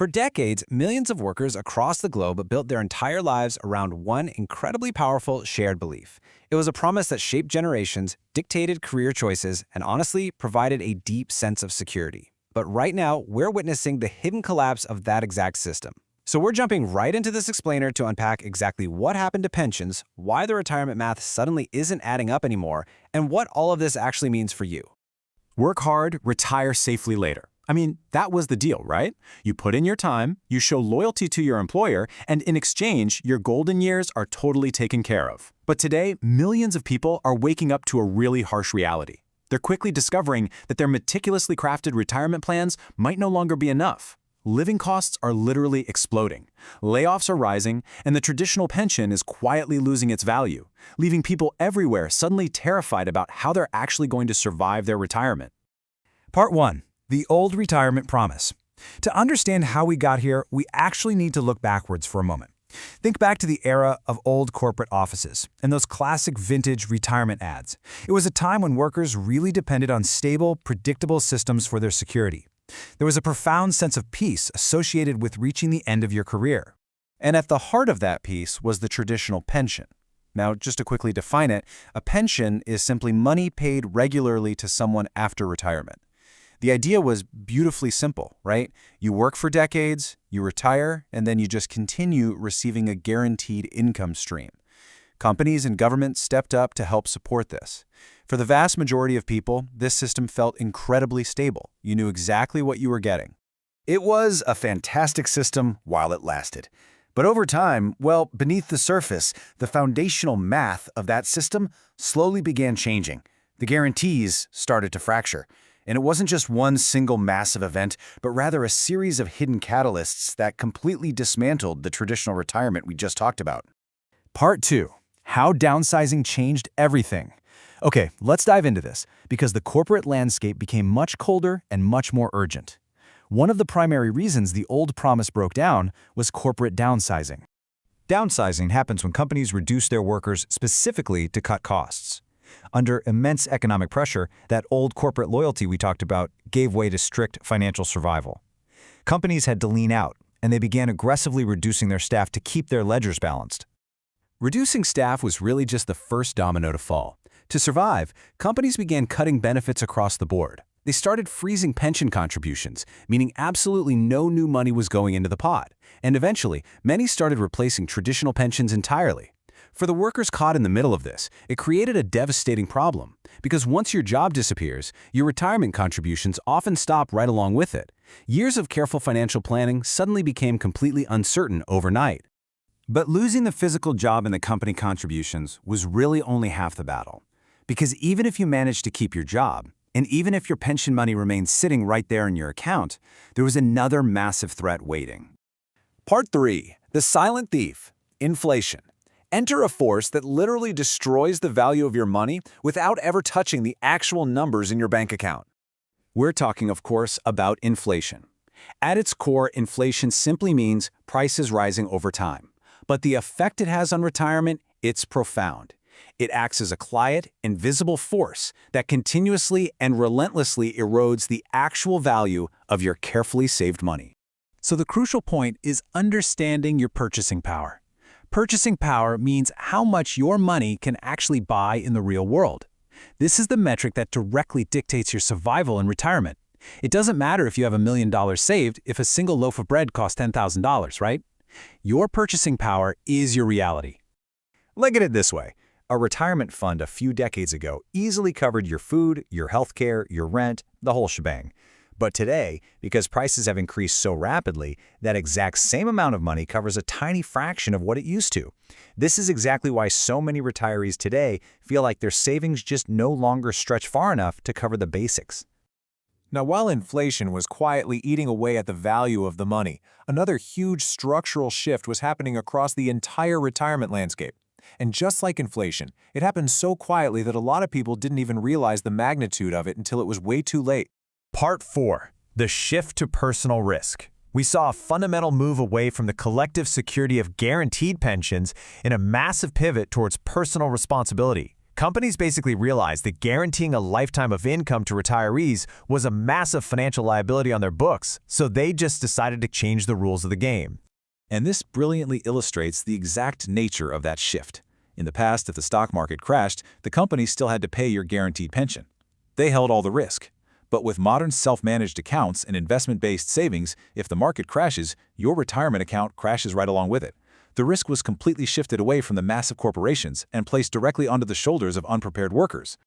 For decades, millions of workers across the globe built their entire lives around one incredibly powerful shared belief. It was a promise that shaped generations, dictated career choices, and honestly provided a deep sense of security. But right now, we're witnessing the hidden collapse of that exact system. So we're jumping right into this explainer to unpack exactly what happened to pensions, why the retirement math suddenly isn't adding up anymore, and what all of this actually means for you. Work hard, retire safely later. I mean, that was the deal, right? You put in your time, you show loyalty to your employer, and in exchange, your golden years are totally taken care of. But today, millions of people are waking up to a really harsh reality. They're quickly discovering that their meticulously crafted retirement plans might no longer be enough. Living costs are literally exploding. Layoffs are rising, and the traditional pension is quietly losing its value, leaving people everywhere suddenly terrified about how they're actually going to survive their retirement. Part 1. The old retirement promise. To understand how we got here, we actually need to look backwards for a moment. Think back to the era of old corporate offices and those classic vintage retirement ads. It was a time when workers really depended on stable, predictable systems for their security. There was a profound sense of peace associated with reaching the end of your career. And at the heart of that peace was the traditional pension. Now, just to quickly define it, a pension is simply money paid regularly to someone after retirement. The idea was beautifully simple, right? You work for decades, you retire, and then you just continue receiving a guaranteed income stream. Companies and governments stepped up to help support this. For the vast majority of people, this system felt incredibly stable. You knew exactly what you were getting. It was a fantastic system while it lasted. But over time, well, beneath the surface, the foundational math of that system slowly began changing. The guarantees started to fracture. And it wasn't just one single massive event, but rather a series of hidden catalysts that completely dismantled the traditional retirement we just talked about. Part 2. How downsizing changed everything. Okay, let's dive into this, because the corporate landscape became much colder and much more urgent. One of the primary reasons the old promise broke down was corporate downsizing. Downsizing happens when companies reduce their workers specifically to cut costs. Under immense economic pressure, that old corporate loyalty we talked about gave way to strict financial survival. Companies had to lean out, and they began aggressively reducing their staff to keep their ledgers balanced. Reducing staff was really just the first domino to fall. To survive, companies began cutting benefits across the board. They started freezing pension contributions, meaning absolutely no new money was going into the pot. And eventually, many started replacing traditional pensions entirely. For the workers caught in the middle of this, it created a devastating problem, because once your job disappears, your retirement contributions often stop right along with it. Years of careful financial planning suddenly became completely uncertain overnight. But losing the physical job and the company contributions was really only half the battle. Because even if you managed to keep your job, and even if your pension money remained sitting right there in your account, there was another massive threat waiting. Part 3. The silent thief. Inflation. Enter a force that literally destroys the value of your money without ever touching the actual numbers in your bank account. We're talking, of course, about inflation. At its core, inflation simply means prices rising over time. But the effect it has on retirement, it's profound. It acts as a quiet, invisible force that continuously and relentlessly erodes the actual value of your carefully saved money. So the crucial point is understanding your purchasing power. Purchasing power means how much your money can actually buy in the real world. This is the metric that directly dictates your survival in retirement. It doesn't matter if you have $1 million saved if a single loaf of bread costs $10,000, right? Your purchasing power is your reality. Look at it this way. A retirement fund a few decades ago easily covered your food, your healthcare, your rent, the whole shebang. But today, because prices have increased so rapidly, that exact same amount of money covers a tiny fraction of what it used to. This is exactly why so many retirees today feel like their savings just no longer stretch far enough to cover the basics. Now, while inflation was quietly eating away at the value of the money, another huge structural shift was happening across the entire retirement landscape. And just like inflation, it happened so quietly that a lot of people didn't even realize the magnitude of it until it was way too late. Part 4. The shift to personal risk. We saw a fundamental move away from the collective security of guaranteed pensions and a massive pivot towards personal responsibility. Companies basically realized that guaranteeing a lifetime of income to retirees was a massive financial liability on their books, so they just decided to change the rules of the game. And this brilliantly illustrates the exact nature of that shift. In the past, if the stock market crashed, the company still had to pay your guaranteed pension. They held all the risk. But with modern self-managed accounts and investment-based savings, if the market crashes, your retirement account crashes right along with it. The risk was completely shifted away from the massive corporations and placed directly onto the shoulders of unprepared workers.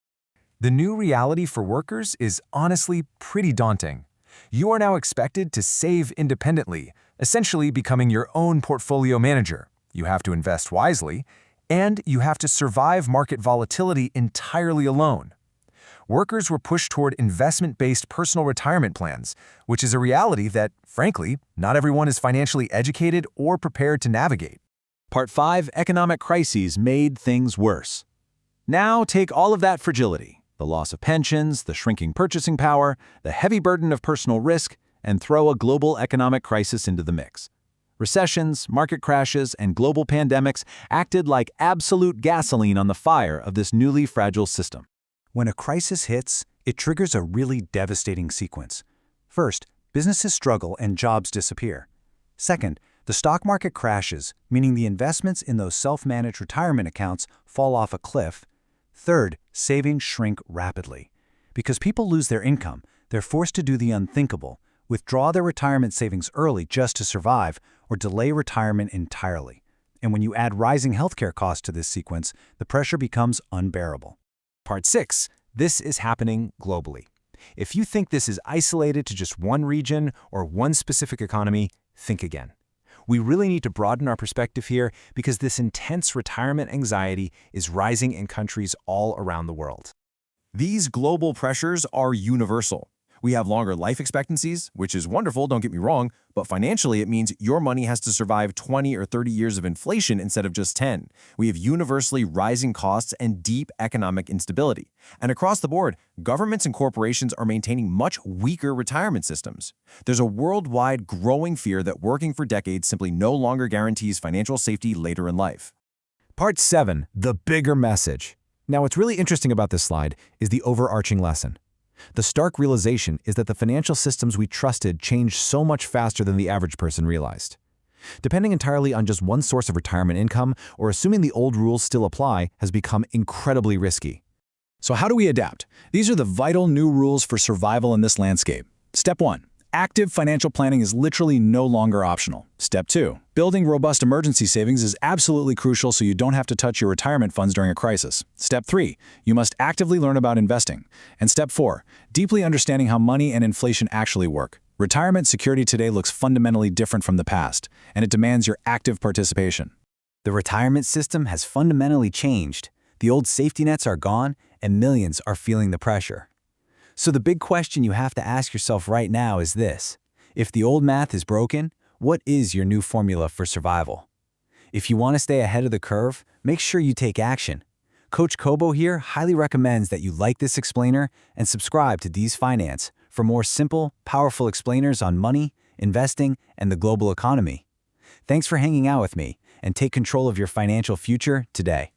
The new reality for workers is honestly pretty daunting. You are now expected to save independently, essentially becoming your own portfolio manager. You have to invest wisely, and you have to survive market volatility entirely alone. Workers were pushed toward investment-based personal retirement plans, which is a reality that, frankly, not everyone is financially educated or prepared to navigate. Part 5, Economic Crises Made Things Worse. Now take all of that fragility, the loss of pensions, the shrinking purchasing power, the heavy burden of personal risk, and throw a global economic crisis into the mix. Recessions, market crashes, and global pandemics acted like absolute gasoline on the fire of this newly fragile system. When a crisis hits, it triggers a really devastating sequence. First, businesses struggle and jobs disappear. Second, the stock market crashes, meaning the investments in those self-managed retirement accounts fall off a cliff. Third, savings shrink rapidly. Because people lose their income, they're forced to do the unthinkable, withdraw their retirement savings early just to survive, or delay retirement entirely. And when you add rising healthcare costs to this sequence, the pressure becomes unbearable. Part 6. This is happening globally. If you think this is isolated to just one region or one specific economy, think again. We really need to broaden our perspective here because this intense retirement anxiety is rising in countries all around the world. These global pressures are universal. We have longer life expectancies, which is wonderful, don't get me wrong, but financially it means your money has to survive 20 or 30 years of inflation instead of just 10. We have universally rising costs and deep economic instability. And across the board, governments and corporations are maintaining much weaker retirement systems. There's a worldwide growing fear that working for decades simply no longer guarantees financial safety later in life. Part 7. The bigger message. Now, what's really interesting about this slide is the overarching lesson. The stark realization is that the financial systems we trusted changed so much faster than the average person realized. Depending entirely on just one source of retirement income or assuming the old rules still apply has become incredibly risky. So how do we adapt? These are the vital new rules for survival in this landscape. Step 1. Active financial planning is literally no longer optional. Step 2. Building robust emergency savings is absolutely crucial so you don't have to touch your retirement funds during a crisis. Step 3. You must actively learn about investing. And Step 4. Deeply understanding how money and inflation actually work. Retirement security today looks fundamentally different from the past, and it demands your active participation. The retirement system has fundamentally changed. The old safety nets are gone, and millions are feeling the pressure. So the big question you have to ask yourself right now is this. If the old math is broken, what is your new formula for survival? If you want to stay ahead of the curve, make sure you take action. Coach Kobo here highly recommends that you like this explainer and subscribe to Deez Finance for more simple, powerful explainers on money, investing, and the global economy. Thanks for hanging out with me, and take control of your financial future today.